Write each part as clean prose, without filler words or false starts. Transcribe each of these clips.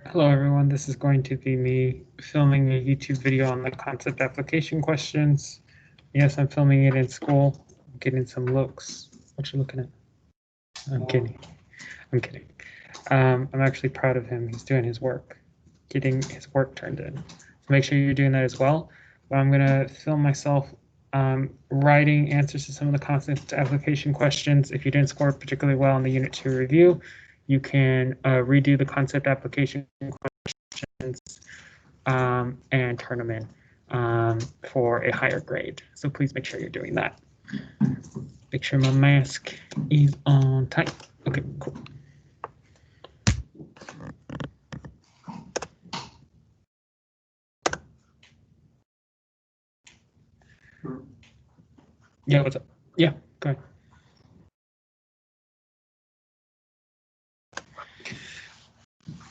Hello everyone, this is going to be me filming a YouTube video on the concept application questions. Yes, I'm filming it in school. I'm getting some looks. What you looking at? I'm kidding. I'm kidding. I'm actually proud of him. He's doing his work, getting his work turned in. So make sure you're doing that as well. But I'm gonna film myself writing answers to some of the concept application questions. If you didn't score particularly well on the Unit 2 review, you can redo the concept application questions and turn them in for a higher grade. So please make sure you're doing that. Make sure my mask is on tight. Okay, cool. Yeah, what's up? Yeah, go ahead.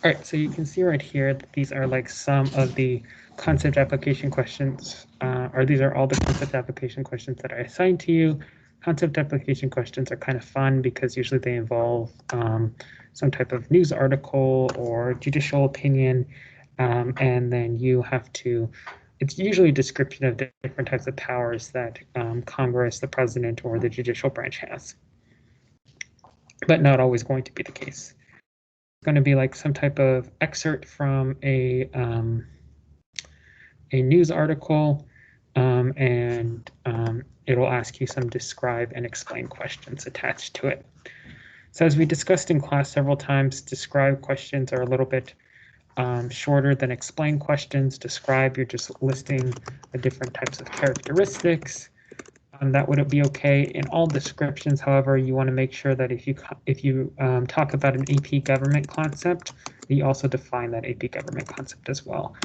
All right, so you can see right here that these are like some of the concept application questions, or these are all the concept application questions that I assigned to you. Concept application questions are kind of fun because usually they involve some type of news article or judicial opinion, and then you have to, it's usually a description of different types of powers that Congress, the president, or the judicial branch has, but not always going to be the case. Going to be like some type of excerpt from a news article, and it'll ask you some describe and explain questions attached to it. So as we discussed in class several times, describe questions are a little bit shorter than explain questions. Describe, you're just listing the different types of characteristics. That would be okay in all descriptions. However, you want to make sure that if you talk about an AP government concept, you also define that AP government concept as well,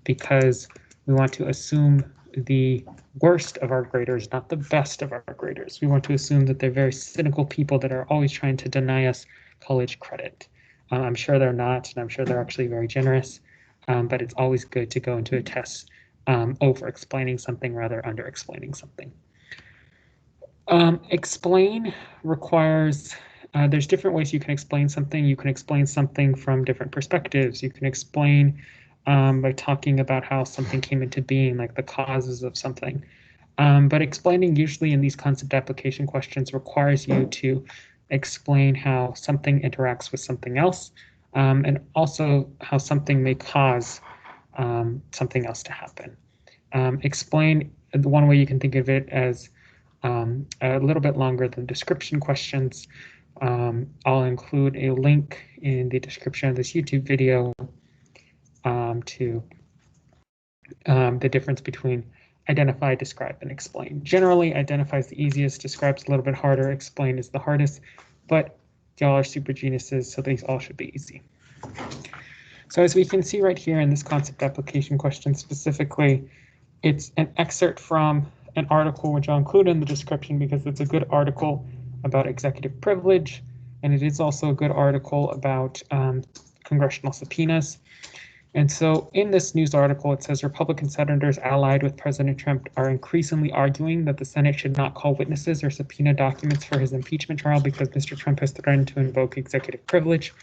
because we want to assume the worst of our graders, not the best of our graders. We want to assume that they're very cynical people that are always trying to deny us college credit. I'm sure they're not, and I'm sure they're actually very generous, but it's always good to go into a test over-explaining something rather under-explaining something. Explain requires, there's different ways you can explain something. You can explain something from different perspectives. You can explain by talking about how something came into being, like the causes of something. But explaining usually in these concept application questions requires you to explain how something interacts with something else, and also how something may cause something else to happen. Explain, one way you can think of it as a little bit longer than description questions. I'll include a link in the description of this YouTube video to the difference between identify, describe, and explain. Generally, identify is the easiest, describe is a little bit harder, explain is the hardest, but y'all are super geniuses, so these all should be easy. So as we can see right here in this concept application question specifically, it's an excerpt from an article which I'll include in the description because it's a good article about executive privilege, and it is also a good article about congressional subpoenas. And so in this news article, it says Republican senators allied with President Trump are increasingly arguing that the Senate should not call witnesses or subpoena documents for his impeachment trial because Mr. Trump has threatened to invoke executive privilege,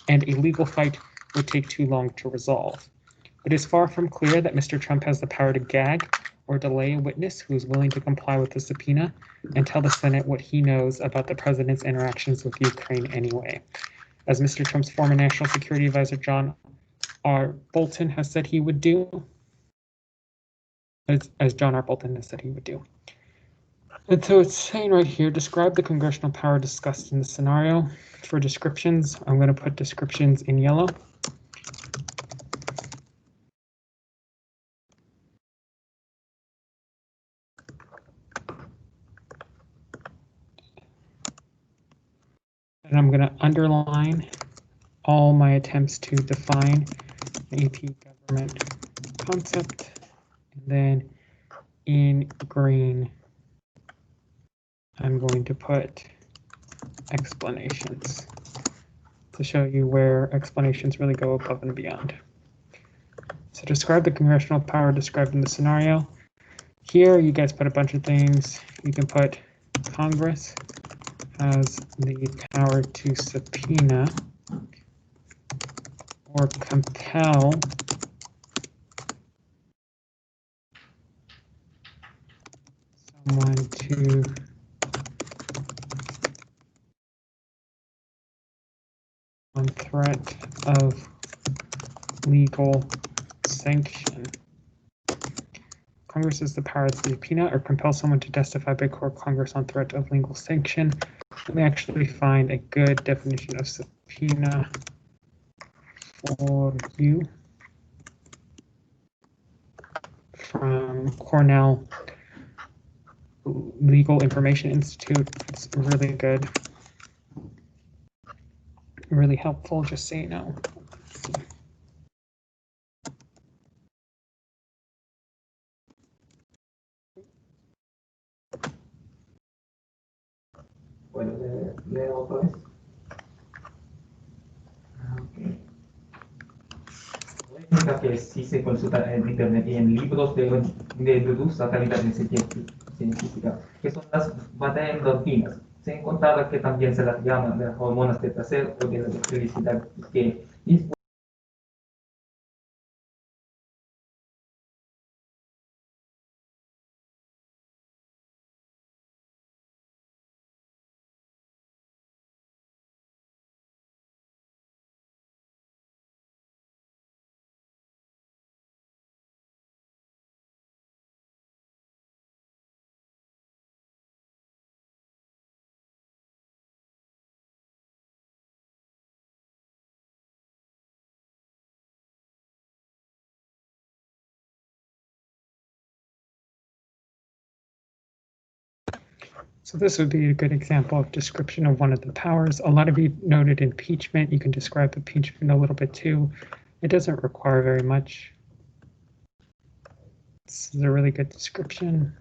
and a legal fight would take too long to resolve. It is far from clear that Mr. Trump has the power to gag or delay a witness who is willing to comply with the subpoena and tell the Senate what he knows about the president's interactions with Ukraine anyway. As Mr. Trump's former National Security Advisor John R. Bolton has said he would do. As John R. Bolton has said he would do. And so it's saying right here, describe the congressional power discussed in the scenario. For descriptions, I'm going to put descriptions in yellow. And I'm going to underline all my attempts to define the AP government concept. And then in green, I'm going to put explanations to show you where explanations really go above and beyond. So describe the congressional power described in the scenario. Here, you guys put a bunch of things. You can put Congress has the power to subpoena or compel someone to on threat of legal sanction. Congress has the power to subpoena or compel someone to testify by court Congress on threat of legal sanction. Let me actually find a good definition of subpoena for you from Cornell Legal Information Institute. It's really good, really helpful, just so you know. ¿Puedo leer otra vez? Okay. Significa que si se consulta en internet y en libros de dudosa calidad científica, que son las batallas endorfinas. Se ha encontrado que también se las llama de hormonas de placer o de la felicidad, que So this would be a good example of description of one of the powers. A lot of you noted impeachment. You can describe impeachment a little bit too. It doesn't require very much. This is a really good description.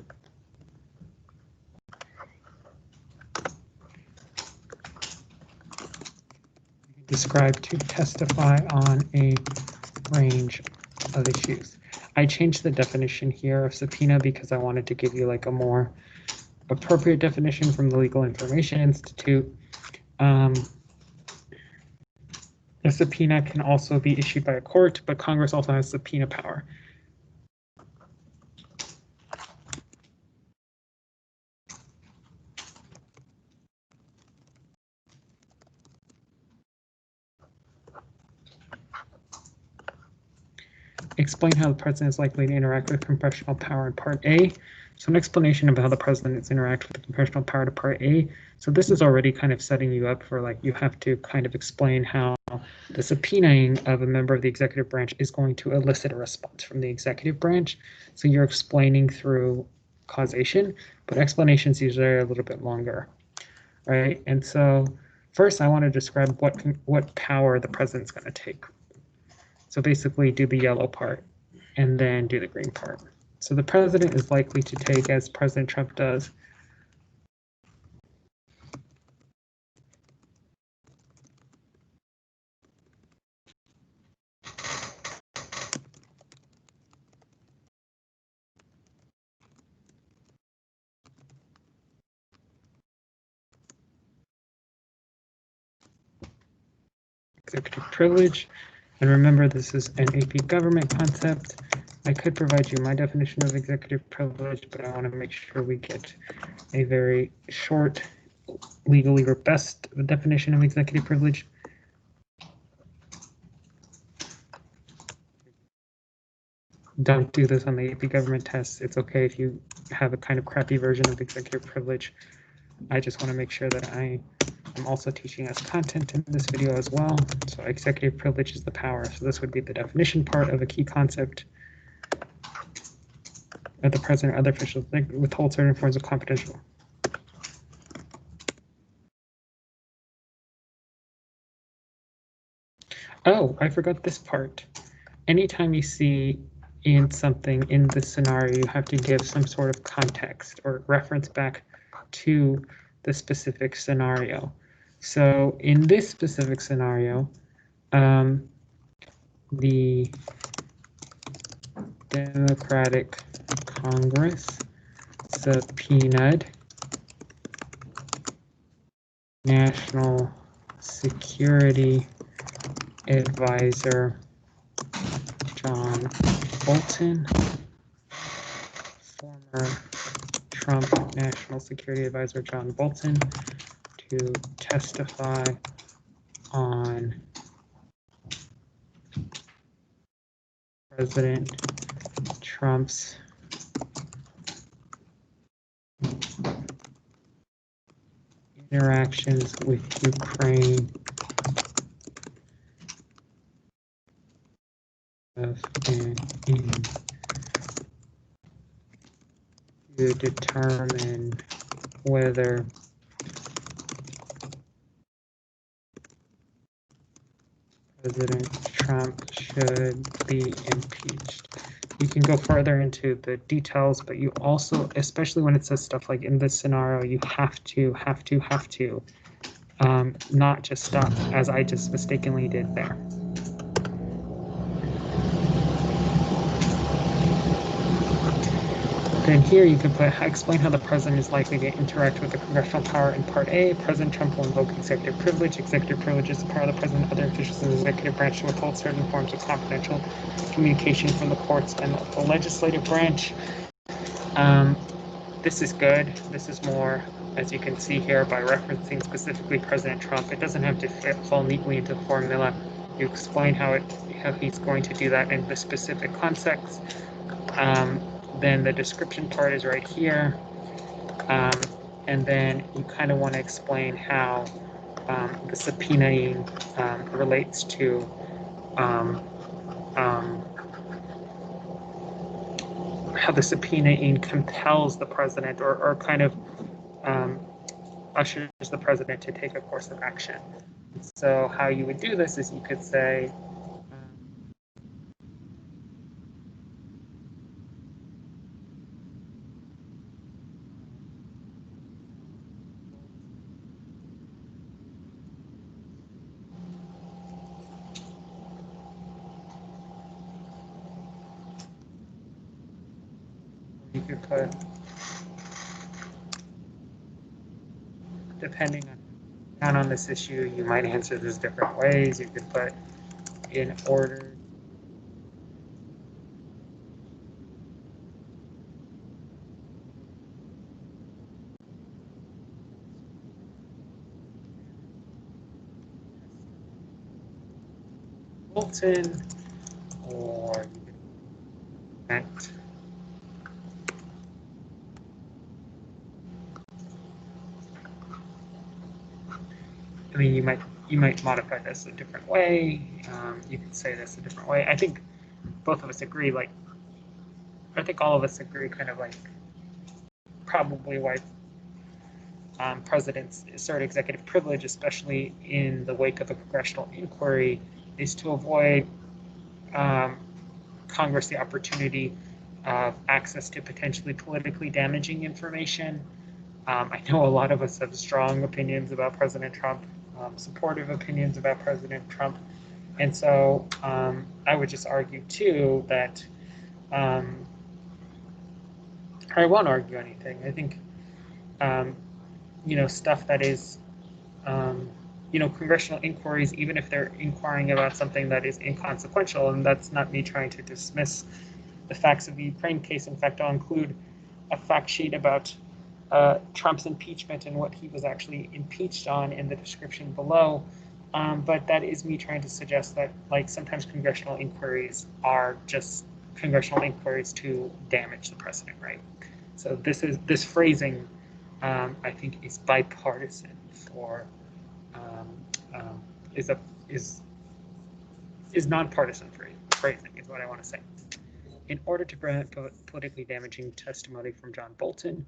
Describe to testify on a range of issues. I changed the definition here of subpoena because I wanted to give you like a more appropriate definition from the Legal Information Institute. A subpoena can also be issued by a court, but Congress also has subpoena power. Explain how the president is likely to interact with congressional power in Part A. So an explanation of how the president is interact with the congressional power to Part A. So this is already kind of setting you up for like you have to kind of explain how the subpoenaing of a member of the executive branch is going to elicit a response from the executive branch. So you're explaining through causation, but explanations usually are a little bit longer, right? And so first I want to describe what power the president's going to take. So basically do the yellow part and then do the green part. So the president is likely to take, as President Trump does, executive privilege. And remember, this is an AP government concept. I could provide you my definition of executive privilege, but I want to make sure we get a very short, legally robust definition of executive privilege. Don't do this on the AP government test. It's okay if you have a kind of crappy version of executive privilege. I just want to make sure that I am also teaching us content in this video as well. So executive privilege is the power. So this would be the definition part of a key concept of the president or other officials that withhold certain forms of confidential. Oh, I forgot this part. Anytime you see in something in this scenario, you have to give some sort of context or reference back to the specific scenario. So in this specific scenario, the Democratic Congress subpoenaed national security Advisor John Bolton, former Trump National Security Advisor John Bolton, to testify on President Trump's interactions with Ukraine to determine whether President Trump should be impeached. You can go further into the details, but you also, especially when it says stuff like in this scenario, you have to not just stop as I just mistakenly did there. Then here you can explain how the president is likely to interact with the congressional power in Part A. President Trump will invoke executive privilege. Executive privilege is the power of the president and other officials in the executive branch to withhold certain forms of confidential communication from the courts and the legislative branch. This is good. This is more, as you can see here, by referencing specifically President Trump. It doesn't have to fall neatly into the formula. You explain how he's going to do that in the specific context. Then the description part is right here. And then you kind of want to explain how the subpoenaing relates to how the subpoenaing compels the president or kind of ushers the president to take a course of action. So how you would do this is you could say, you could put, depending on this issue, you might answer this different ways. You could put in order Bolton, or you could prevent I mean, you might modify this a different way. You could say this a different way. I think both of us agree. I think all of us agree, kind of like probably why presidents assert executive privilege, especially in the wake of a congressional inquiry, is to avoid Congress the opportunity of access to potentially politically damaging information. I know a lot of us have strong opinions about President Trump, supportive opinions about President Trump. And so I would just argue too that I won't argue anything. I think stuff that is congressional inquiries, even if they're inquiring about something that is inconsequential, and that's not me trying to dismiss the facts of the Ukraine case. In fact, I'll include a fact sheet about Trump's impeachment and what he was actually impeached on in the description below. But that is me trying to suggest that sometimes congressional inquiries are just congressional inquiries to damage the president, right? So this phrasing, I think, is bipartisan for is nonpartisan phrasing is what I want to say. In order to prevent politically damaging testimony from John Bolton,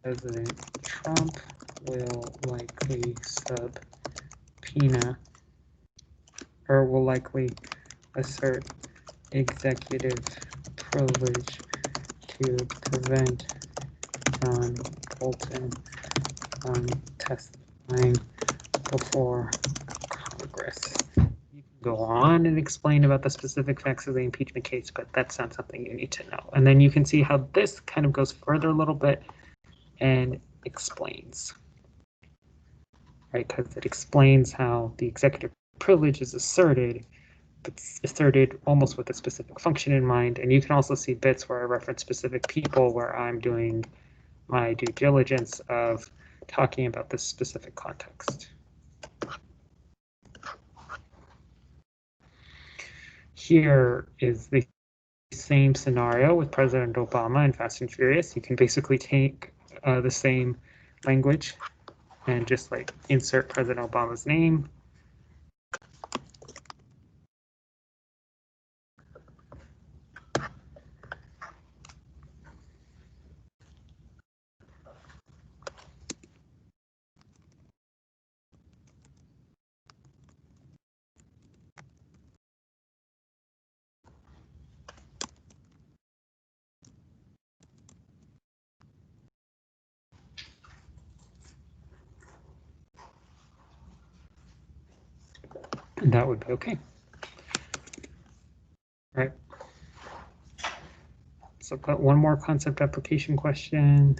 President Trump will likely subpoena or will likely assert executive privilege to prevent John Bolton from testifying before Congress. You can go on and explain about the specific facts of the impeachment case, but that's not something you need to know. And then you can see how this kind of goes further a little bit and explains. right? Because it explains how the executive privilege is asserted, but it's asserted almost with a specific function in mind. And you can also see bits where I reference specific people where I'm doing my due diligence of talking about this specific context. Here is the same scenario with President Obama and Fast and Furious. You can basically take the same language and just like insert President Obama's name. And that would be okay. Right. So I've got one more concept application question.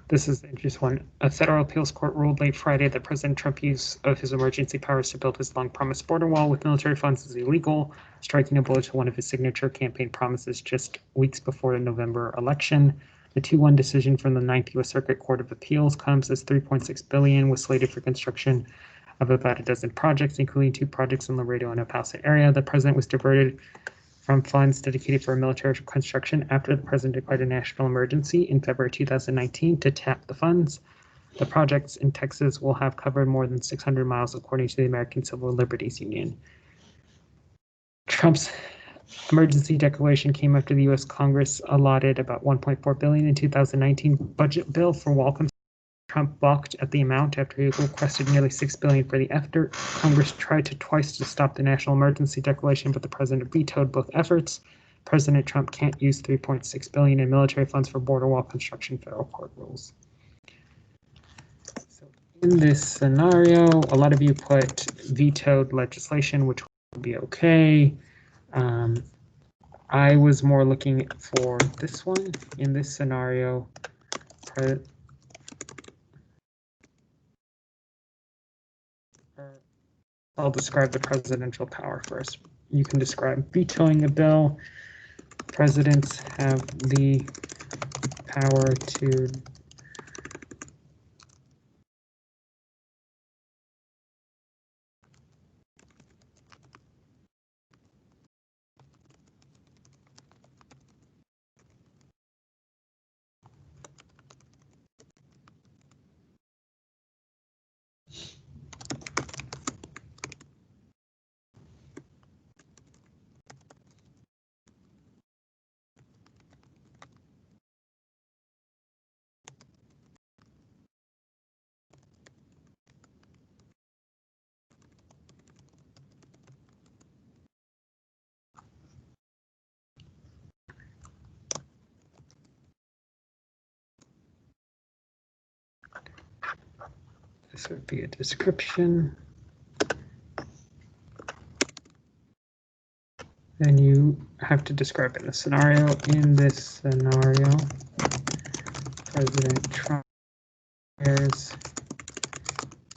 This is the interesting one. A federal appeals court ruled late Friday that President Trump's use of his emergency powers to build his long-promised border wall with military funds is illegal, striking a blow to one of his signature campaign promises just weeks before the November election. The 2-1 decision from the 9th U.S. Circuit Court of Appeals comes as $3.6 billion was slated for construction of about a dozen projects, including 2 projects in Laredo and El Paso area. The president was diverted from funds dedicated for military construction after the president declared a national emergency in February 2019 to tap the funds. The projects in Texas will have covered more than 600 miles, according to the American Civil Liberties Union. Trump's emergency declaration came after the U.S. Congress allotted about $1.4 billion in 2019 budget bill for wall construction. Trump balked at the amount after he requested nearly $6 billion for the effort. Congress tried twice to stop the national emergency declaration, but the president vetoed both efforts. President Trump can't use $3.6 billion in military funds for border wall construction, federal court rules. So in this scenario, a lot of you put vetoed legislation, which would be okay. I was more looking for this one. In this scenario, I'll describe the presidential power first. You can describe vetoing a bill. Presidents have the power to this would be a description. Then you have to describe in the scenario. In this scenario, President Trump declares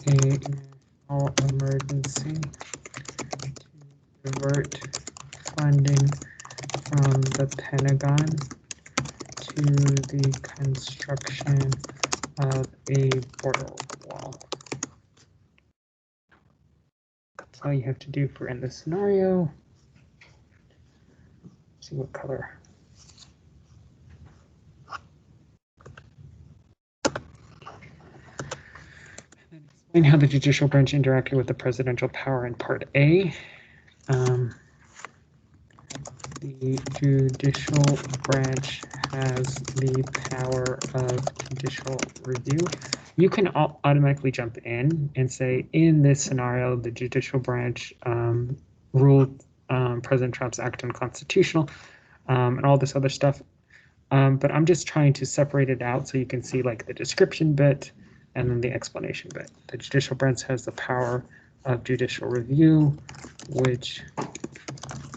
a national emergency to divert funding from the Pentagon to the construction of a border wall. That's all you have to do for in this scenario. Let's see what color. And explain how the judicial branch interacted with the presidential power in Part A. The judicial branch has the power of judicial review. You can automatically jump in and say, in this scenario, the judicial branch ruled President Trump's act unconstitutional and all this other stuff. But I'm just trying to separate it out so you can see like the description bit and then the explanation bit. The judicial branch has the power of judicial review, which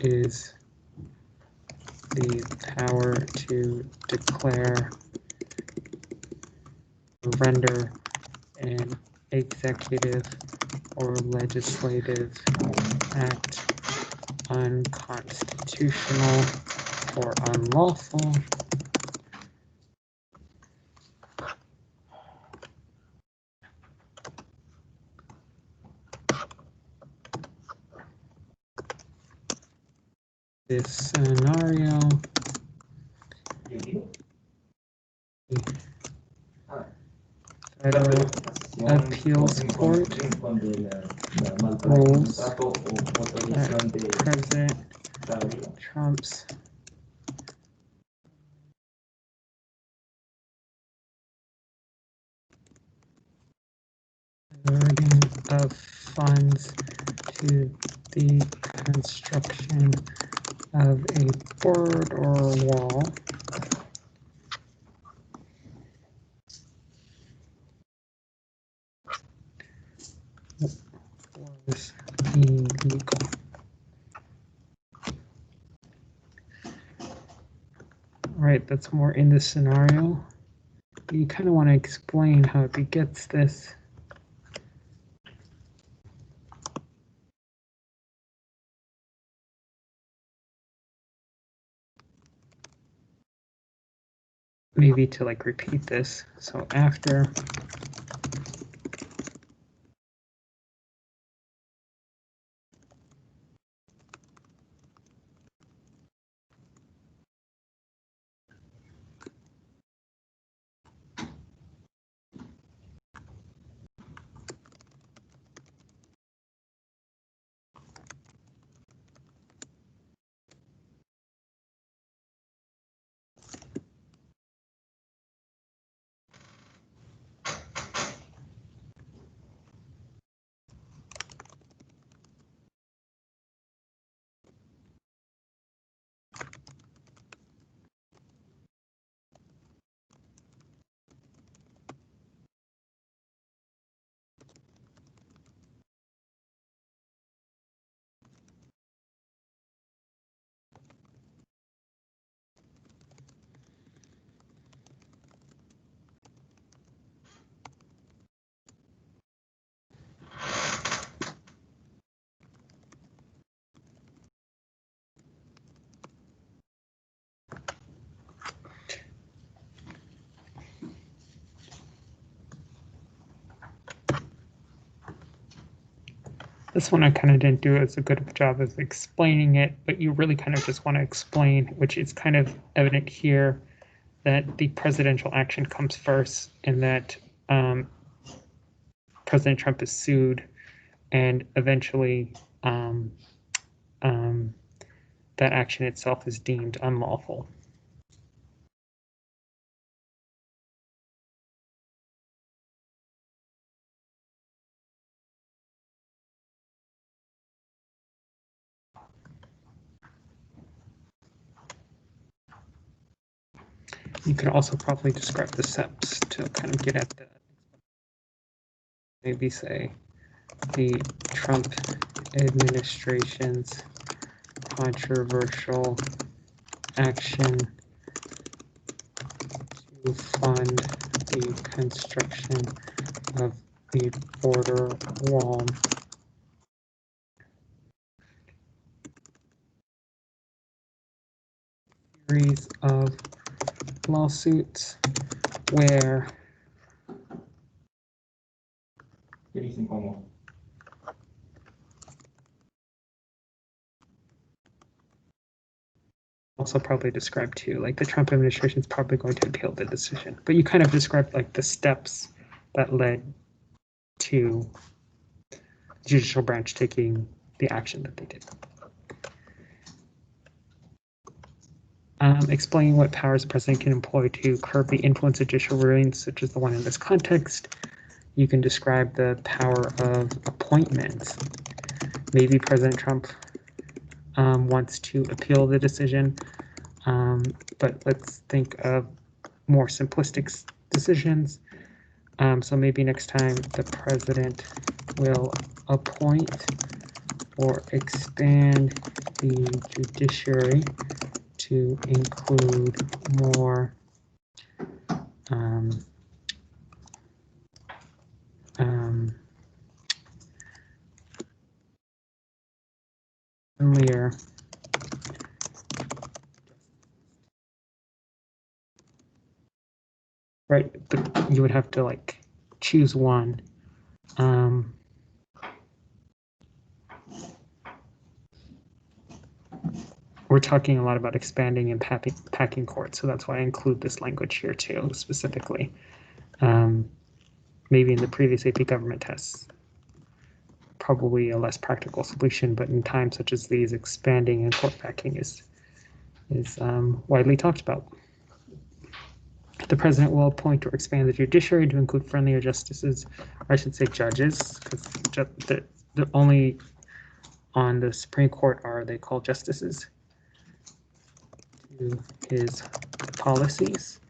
is the power to declare, render an executive or legislative act unconstitutional or unlawful, this scenario, Federal Appeals Court rules that President Trump's diverting of funds to the construction of a border wall was illegal. Right, that's more in this scenario. You kind of want to explain how it begets this. Maybe to like repeat this. So after this one I kind of didn't do as a good of a job as explaining it, but you really kind of just want to explain, which is kind of evident here, that the presidential action comes first and that President Trump is sued and eventually that action itself is deemed unlawful. You can also probably describe the steps to kind of get at that. Maybe say the Trump administration's controversial action to fund the construction of the border wall series of lawsuits where also probably describe too, like the Trump administration is probably going to appeal the decision, but you kind of described like the steps that led to the judicial branch taking the action that they did. Explain what powers the president can employ to curb the influence of judicial rulings, such as the one in this context. You can describe the power of appointments. Maybe President Trump wants to appeal the decision, but let's think of more simplistic decisions. So maybe next time the president will appoint or expand the judiciary to include more earlier right, but you would have to like choose one. We're talking a lot about expanding and packing courts, so that's why I include this language here too, specifically. Maybe in the previous AP government tests, probably a less practical solution, but in times such as these, expanding and court packing is widely talked about. The president will appoint or expand the judiciary to include friendlier justices, or I should say judges, because the only on the Supreme Court are they called justices, to his policies.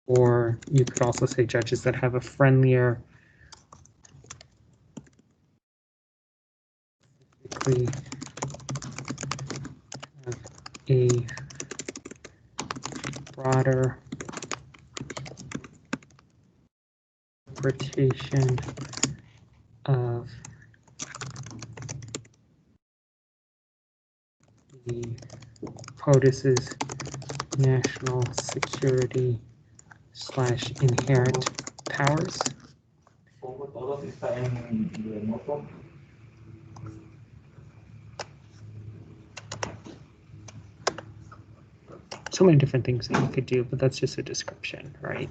Or you could also say judges that have a friendlier, a broader interpretation of the POTUS's national security / inherent powers. So many different things that you could do, but that's just a description, right?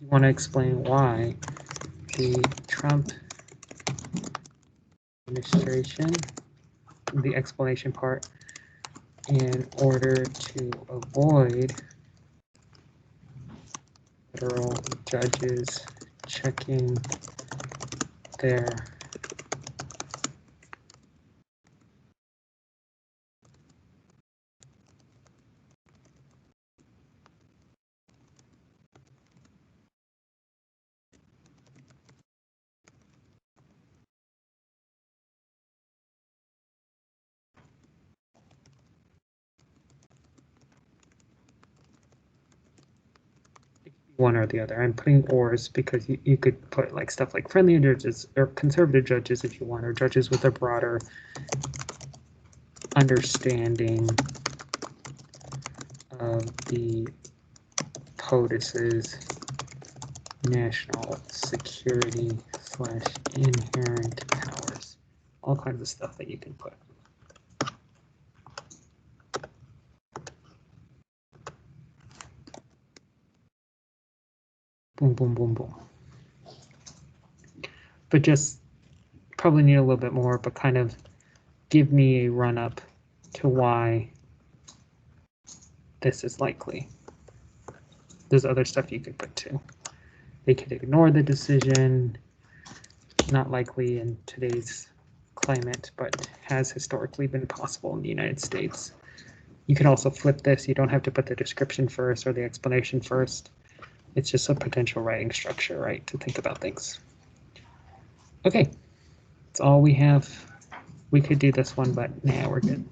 You want to explain why the Trump administration, the explanation part, in order to avoid federal judges checking their one or the other. I'm putting ors because you could put like stuff like friendly judges or conservative judges if you want, or judges with a broader understanding of the POTUS's national security / inherent powers. All kinds of stuff that you can put. Boom, boom, boom, boom. But just probably need a little bit more, but kind of give me a run up to why this is likely. There's other stuff you could put too. They could ignore the decision, not likely in today's climate, but has historically been possible in the United States. You could also flip this. You don't have to put the description first or the explanation first. It's just a potential writing structure, right, to think about things. Okay, that's all we have. We could do this one, but nah, we're good.